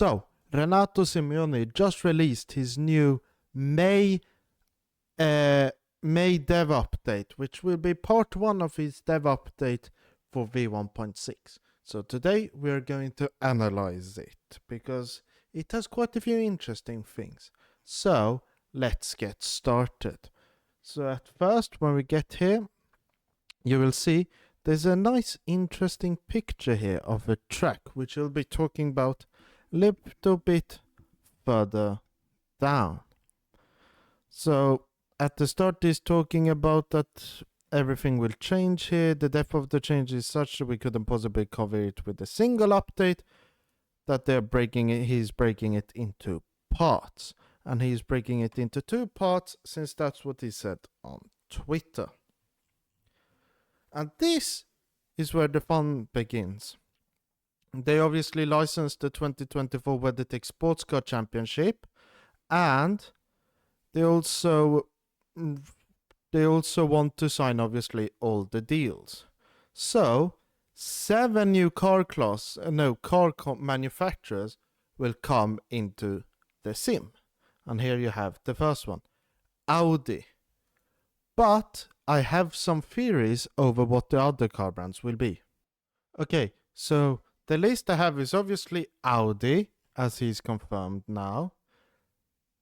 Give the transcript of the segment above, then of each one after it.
So, Renato Simeone just released his new May dev update, which will be part 1 of his dev update for V1.6. So today we are going to analyze it, because it has quite a few interesting things. So, let's get started. So at first, when we get here, you will see there's a nice interesting picture here of a track, which we'll be talking about a little bit further down. So at the start, he's talking about that everything will change here. The depth of the change is such that we couldn't possibly cover it with a single update, that he's breaking it into parts. And he's breaking it into 2 parts, since that's what he said on Twitter. And this is where the fun begins. They obviously licensed the 2024 WeatherTech Sports Car Championship, and they also want to sign, obviously, all the deals. So 7 new car manufacturers will come into the sim. And here you have the first one, Audi. But I have some theories over what the other car brands will be. Okay, so the list I have is obviously Audi, as he's confirmed now.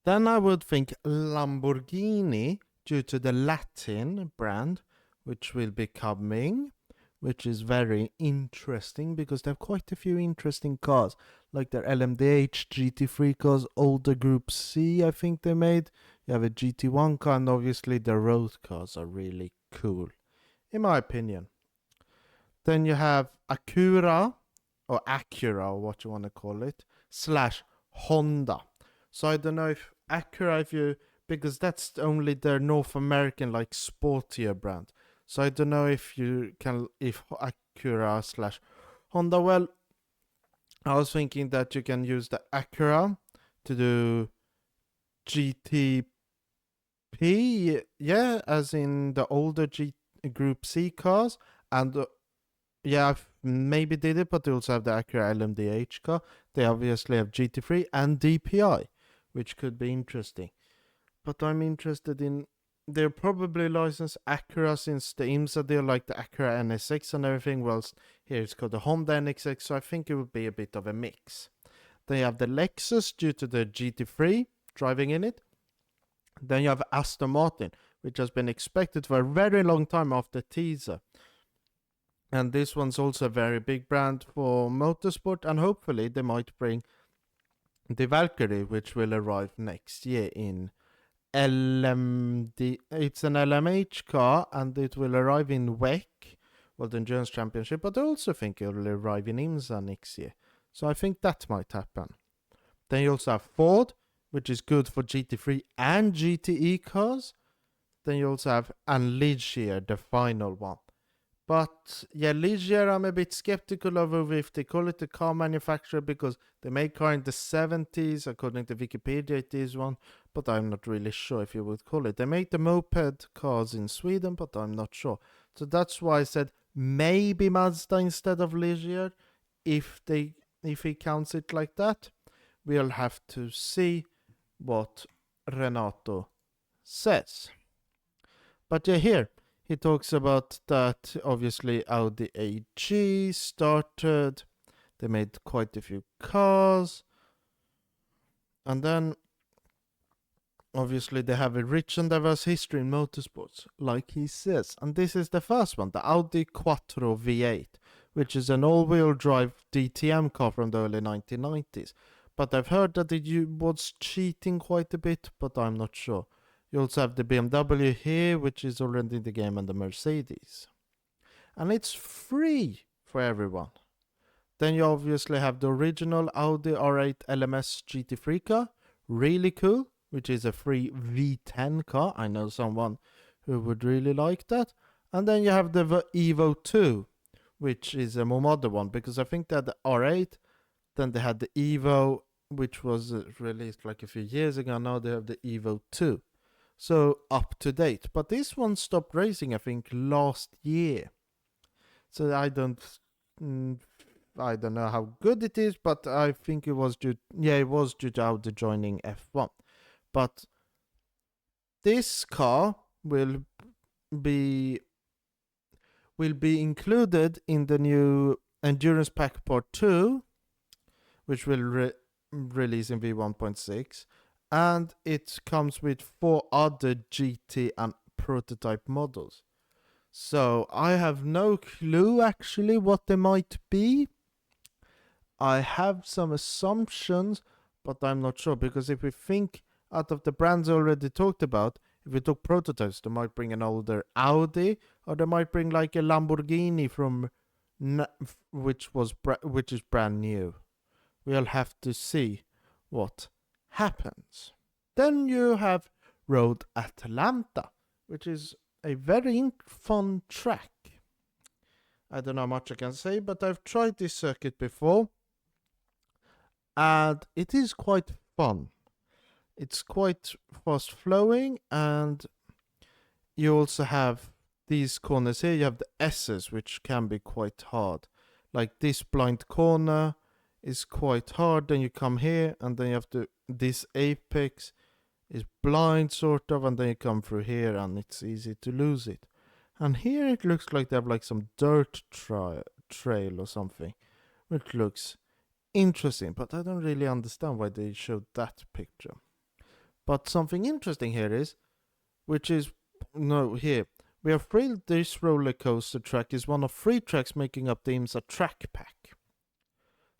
Then I would think Lamborghini, due to the Latin brand, which will be coming, which is very interesting because they have quite a few interesting cars, like their LMDH, GT3 cars, older Group C I think they made. You have a GT1 car, and obviously the road cars are really cool, in my opinion. Then you have Acura, or what you want to call it, / Honda. So I don't know if Acura, because that's only their North American, like, sportier brand. So I don't know if Acura / Honda. Well, I was thinking that you can use the Acura to do GTP, yeah, as in the older Group C cars, and yeah, maybe did it, but they also have the Acura LMDH car. They obviously have GT3 and DPI, which could be interesting. But I'm interested in, they'll probably license Acura, since the IMSA deal, like the Acura NSX and everything, whilst here it's called the Honda NSX, so I think it would be a bit of a mix. Then you have the Lexus, due to the GT3 driving in it. Then you have Aston Martin, which has been expected for a very long time after teaser. And this one's also a very big brand for motorsport, and hopefully they might bring the Valkyrie, which will arrive next year in LMD. It's an LMH car, and it will arrive in WEC, World Endurance Championship, but I also think it will arrive in IMSA next year. So I think that might happen. Then you also have Ford, which is good for GT3 and GTE cars. Then you also have Ligier, the final one. But yeah, Ligier, I'm a bit skeptical over if they call it a car manufacturer, because they made car in the 70s, according to Wikipedia it is one, but I'm not really sure if you would call it. They make the moped cars in Sweden, but I'm not sure. So that's why I said maybe Mazda instead of Ligier, if he counts it like that. We'll have to see what Renato says. But yeah, here he talks about that obviously Audi AG started. They made quite a few cars. And then obviously they have a rich and diverse history in motorsports, like he says. And this is the first one, the Audi Quattro V8, which is an all-wheel drive DTM car from the early 1990s. But I've heard that it was cheating quite a bit, but I'm not sure. You also have the BMW here, which is already in the game, and the Mercedes. And it's free for everyone. Then you obviously have the original Audi R8 LMS GT3 car, really cool, which is a free V10 car. I know someone who would really like that. And then you have the Evo 2, which is a more modern one, because I think they had the R8, then they had the Evo, which was released like a few years ago. Now they have the Evo 2. So up to date. But this one stopped racing, I think, last year. So I don't I don't know how good it is, but I think it was due to Audi joining F1. But this car will be included in the new Endurance Pack Part 2, which will release in V1.6, and it comes with 4 other GT and prototype models. So I have no clue actually what they might be. I have some assumptions, but I'm not sure, because if we think out of the brands already talked about, if we took prototypes, they might bring an older Audi, or they might bring like a Lamborghini from which is brand new. We'll have to see what happens. Then you have Road Atlanta, which is a very fun track. I don't know how much I can say, but I've tried this circuit before, and it is quite fun. It's quite fast flowing, and you also have these corners here. You have the S's, which can be quite hard. Like this blind corner is quite hard. Then you come here, and then you have to, this apex is blind sort of, and then you come through here, and it's easy to lose it. And here it looks like they have like some dirt trail or something, which looks interesting, but I don't really understand why they showed that picture. But something interesting here is, here, we are thrilled this roller coaster track is one of 3 tracks making up the IMSA track pack.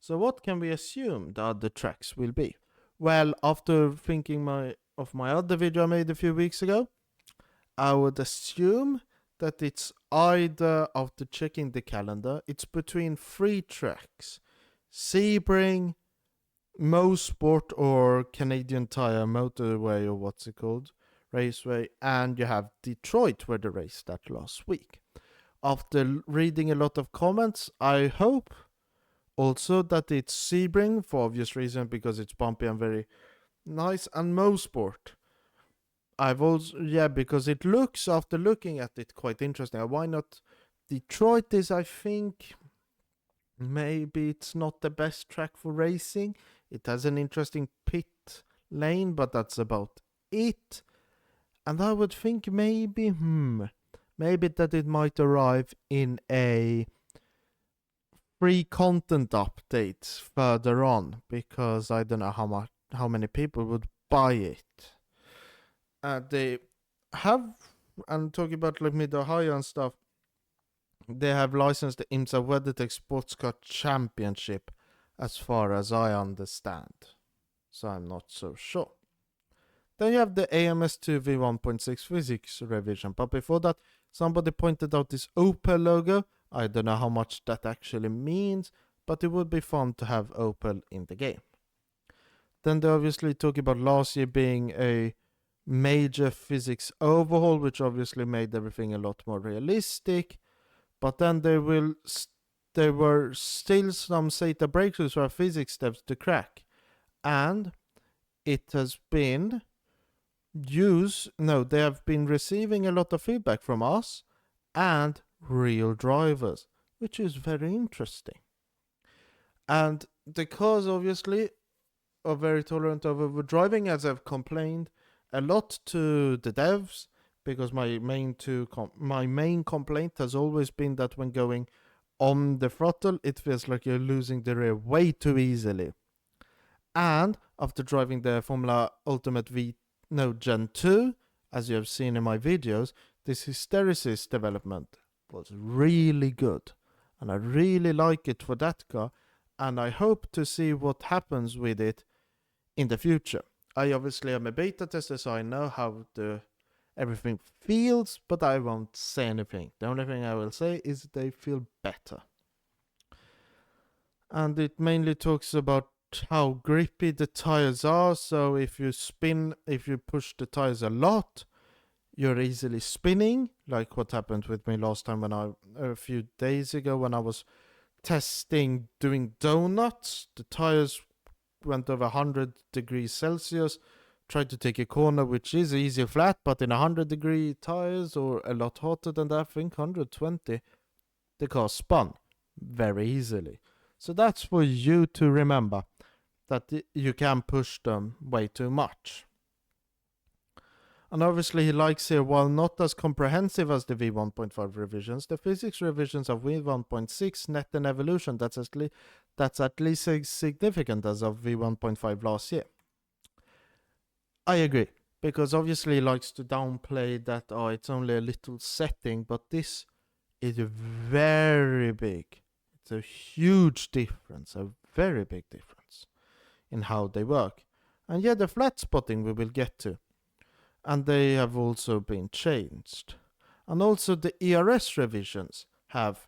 So what can we assume the other tracks will be? Well, after thinking of my other video I made a few weeks ago, I would assume that it's either, after checking the calendar, it's between 3 tracks. Sebring, Motherboard or Canadian Tire Motorway, or what's it called, Raceway, and you have Detroit, where they raced that last week. After reading a lot of comments, I hope also that it's Sebring, for obvious reason, because it's bumpy and very nice, and Motherboard. Because it looks, after looking at it, quite interesting. Why not? Detroit is, I think, maybe it's not the best track for racing. It has an interesting pit lane, but that's about it. And I would think maybe that it might arrive in a free content update further on, because I don't know how many people would buy it. They have, and talking about like Mid-Ohio and stuff, they have licensed the IMSA WeatherTech Sports Car Championship, as far as I understand. So I'm not so sure. Then you have the AMS2 V1.6 physics revision. But before that, somebody pointed out this Opel logo. I don't know how much that actually means, but it would be fun to have Opel in the game. Then they obviously talk about last year being a major physics overhaul, which obviously made everything a lot more realistic. But then there were still some SATA breakthroughs for physics steps to crack. And it has been they have been receiving a lot of feedback from us and real drivers, which is very interesting. And the cars obviously are very tolerant of overdriving, as I've complained a lot to the devs, because my main complaint has always been that when going on the throttle, it feels like you're losing the rear way too easily. And after driving the Formula Ultimate Gen 2, as you have seen in my videos, this hysteresis development was really good. And I really like it for that car, and I hope to see what happens with it in the future. I obviously am a beta tester, so I know how everything feels, but I won't say anything. The only thing I will say is they feel better. And it mainly talks about how grippy the tires are. So if you push the tires a lot, you're easily spinning, like what happened with me last time a few days ago when I was testing doing donuts. The tires went over 100 degrees Celsius, tried to take a corner which is easy flat, but in 100-degree tires, or a lot hotter than that, I think 120, the car spun very easily. So that's for you to remember, that you can push them way too much. And obviously he likes here, while not as comprehensive as the V1.5 revisions, the physics revisions of V1.6, Net and Evolution, that's at least as significant as of V1.5 last year. I agree, because obviously he likes to downplay that, oh, it's only a little setting, but this is very big. It's a huge difference, a very big difference in how they work. And yeah, the flat spotting we will get to. And they have also been changed. And also the ERS revisions have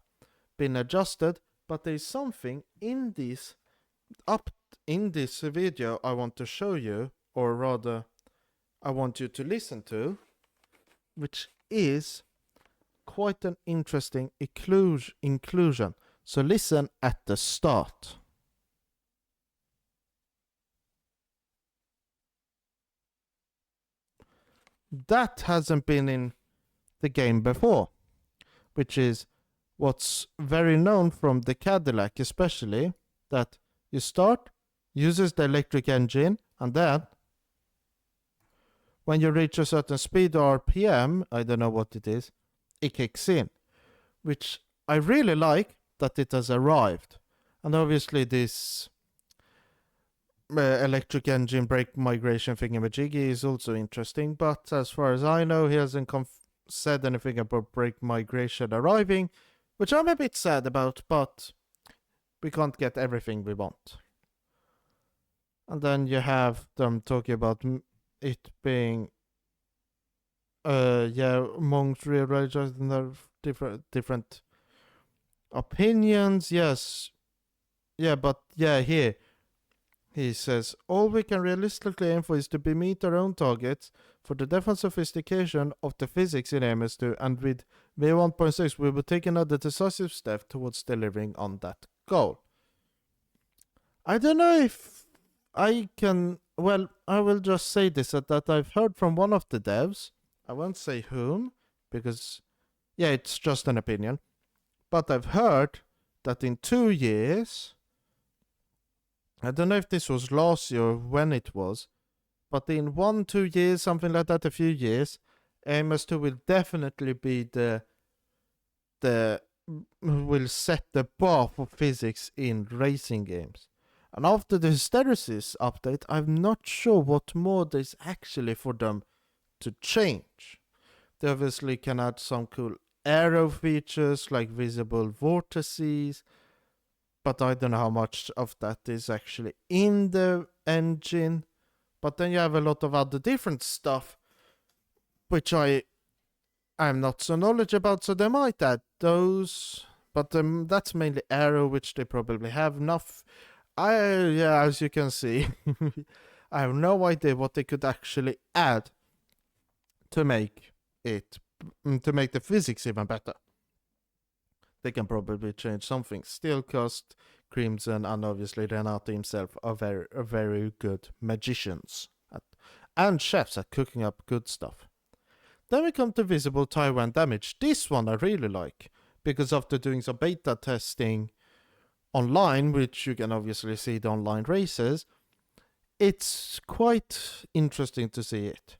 been adjusted, but there is something in this video I want to show you, or rather I want you to listen to, which is quite an interesting inclusion. So listen at the start. That hasn't been in the game before, which is what's very known from the Cadillac especially, that you start, uses the electric engine, and then when you reach a certain speed or RPM, I don't know what it is, it kicks in, which I really like that it has arrived. And obviously this electric engine brake migration thingamajiggy is also interesting, but as far as I know, he hasn't said anything about brake migration arriving, which I'm a bit sad about, but we can't get everything we want. And then you have them talking about it being amongst realizing different opinions. Yes, yeah, but yeah, here he says, all we can realistically aim for is to meet our own targets for the depth and sophistication of the physics in AMS2, and with V1.6 we will take another decisive step towards delivering on that goal. I don't know if I can, well, I will just say this, that I've heard from one of the devs, I won't say whom, because, yeah, it's just an opinion, but I've heard that in 2 years, I don't know if this was last year or when it was, but in 1-2 years, something like that, a few years, AMS2 will definitely be will set the bar for physics in racing games. And after the hysteresis update, I'm not sure what more there's actually for them to change. They obviously can add some cool aero features like visible vortices, but I don't know how much of that is actually in the engine. But then you have a lot of other different stuff, which I'm not so knowledgeable about, so they might add those. But that's mainly aero, which they probably have enough. As you can see, I have no idea what they could actually add to make the physics even better. They can probably change something. Still cost Crimson and obviously Renato himself are very good magicians and chefs at cooking up good stuff. Then we come to visible tire and damage. This one I really like, because after doing some beta testing online, which you can obviously see the online races, it's quite interesting to see it.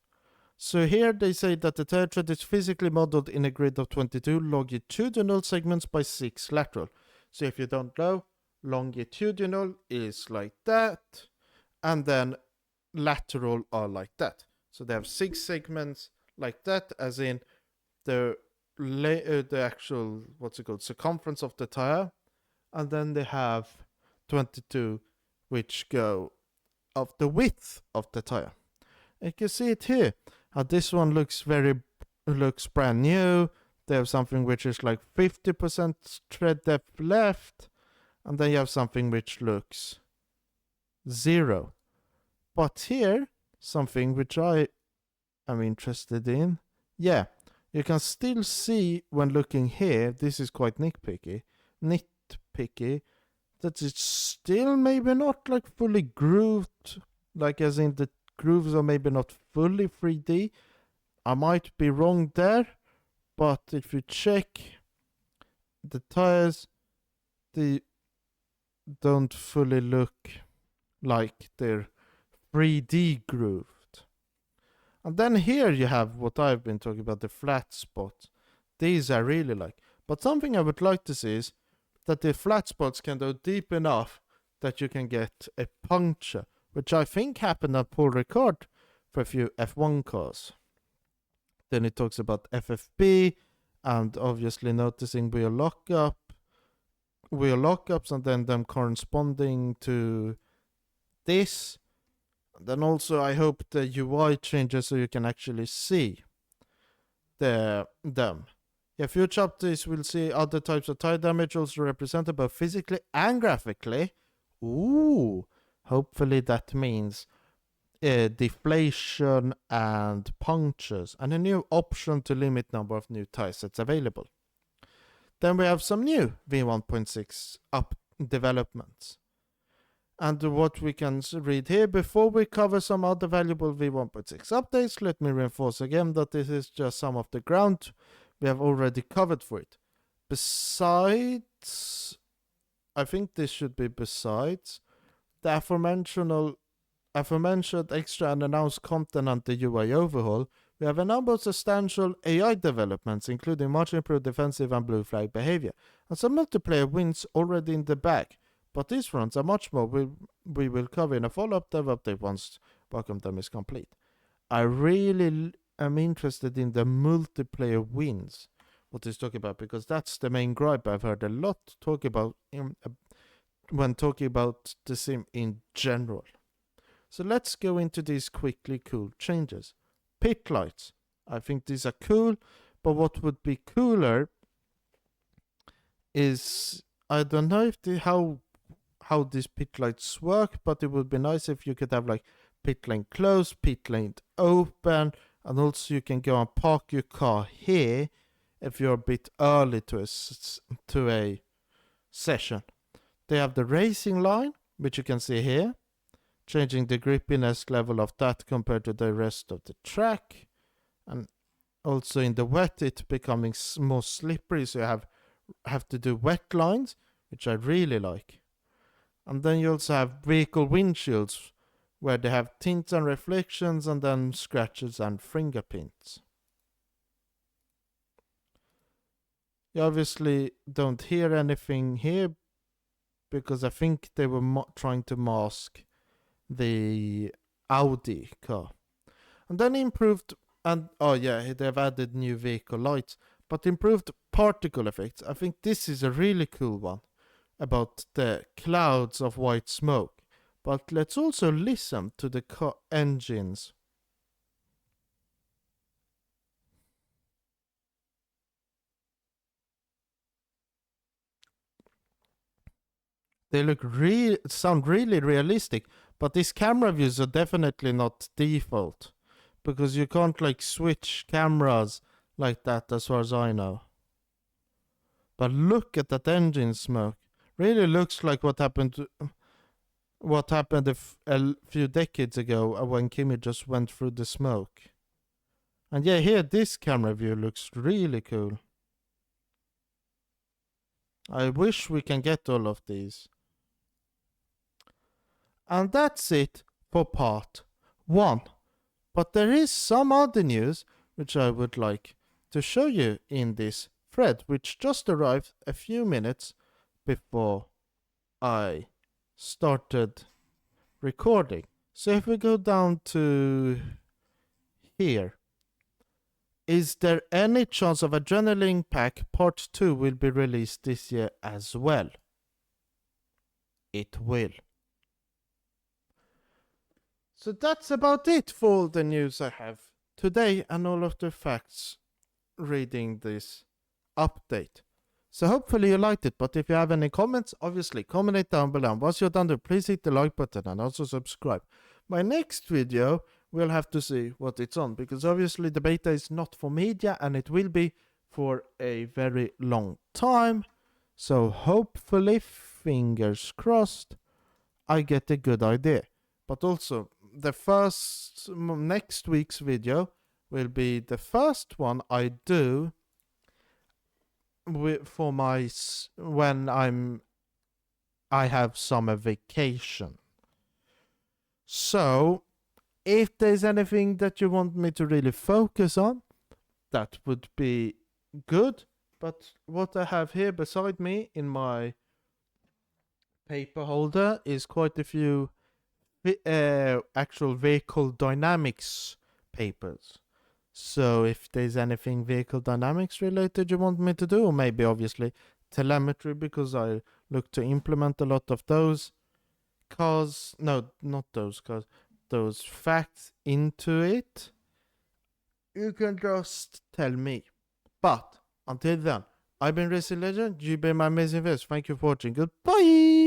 So here they say that the tire tread is physically modeled in a grid of 22 longitudinal segments by 6 lateral. So if you don't know, longitudinal is like that, and then lateral are like that. So they have 6 segments like that, as in the actual, circumference of the tire, and then they have 22 which go of the width of the tire. You can see it here. This one looks brand new. They have something which is like 50% tread depth left, and then you have something which looks 0. But here, something which I am interested in. Yeah, you can still see when looking here, this is quite nitpicky, that it's still maybe not like fully grooved, like as in the grooves are maybe not fully 3D. I might be wrong there, but if you check the tires, the don't fully look like they're 3D grooved. And then here you have what I've been talking about, the flat spots. These I really like. But something I would like to see is that the flat spots can go deep enough that you can get a puncture, which I think happened at Paul Ricard for a few F1 cars. Then it talks about FFB and obviously noticing wheel lockups, and then them corresponding to this. Then also I hope the UI changes so you can actually see them. Yeah, future updates will see other types of tire damage also represented both physically and graphically. Ooh, hopefully that means deflation and punctures, and a new option to limit number of new tire sets available. Then we have some new V1.6 up developments. And what we can read here before we cover some other valuable V1.6 updates, let me reinforce again that this is just some of the ground we have already covered for it. Besides, I think this should be besides the aforementioned extra and announced content and the UI overhaul, we have a number of substantial AI developments, including much improved defensive and blue flag behavior, and some multiplayer wins already in the bag. But these fronts are much more we will cover in a follow-up dev update once Welcome Them is complete. I really am interested in the multiplayer wins, what he's talking about, because that's the main gripe I've heard a lot talk about when talking about the sim in general. So let's go into these quickly cool changes. Pit lights. I think these are cool, but what would be cooler is, I don't know if how these pit lights work, but it would be nice if you could have like pit lane closed, pit lane open, and also you can go and park your car here if you're a bit early to a session. They have the racing line, which you can see here, changing the grippiness level of that compared to the rest of the track. And also in the wet, it's becoming more slippery, so you have to do wet lines, which I really like. And then you also have vehicle windshields, where they have tints and reflections, and then scratches and fingerprints. You obviously don't hear anything here, because I think they were trying to mask the Audi car. And then improved, and oh yeah, they've added new vehicle lights, but improved particle effects. I think this is a really cool one about the clouds of white smoke. But let's also listen to the engines. They sound really realistic, but these camera views are definitely not default, because you can't like switch cameras like that as far as I know. But look at that engine smoke. Really looks like what happened a few decades ago when Kimi just went through the smoke. And yeah, here this camera view looks really cool. I wish we can get all of these. And that's it for part 1. But there is some other news which I would like to show you in this thread, which just arrived a few minutes before I started recording. So if we go down to here, is there any chance of Adrenaline Pack Part 2 will be released this year as well? It will. So that's about it for all the news I have today and all of the facts reading this update. So hopefully you liked it, but if you have any comments, obviously comment it down below. Once you're done, please hit the like button and also subscribe. My next video, we'll have to see what it's on, because obviously the beta is not for media and it will be for a very long time. So hopefully, fingers crossed, I get a good idea. But also, the next week's video will be the first one I do for when I'm I have summer vacation. So, if there's anything that you want me to really focus on, that would be good. But what I have here beside me in my paper holder is quite a few actual vehicle dynamics papers. So if there's anything vehicle dynamics related you want me to do, or maybe obviously telemetry, because I look to implement a lot of those cars, no, not those cars, those facts into it, you can just tell me. But until then, I've been Racing Legend, you've been my amazing viewers. Thank you for watching. Goodbye!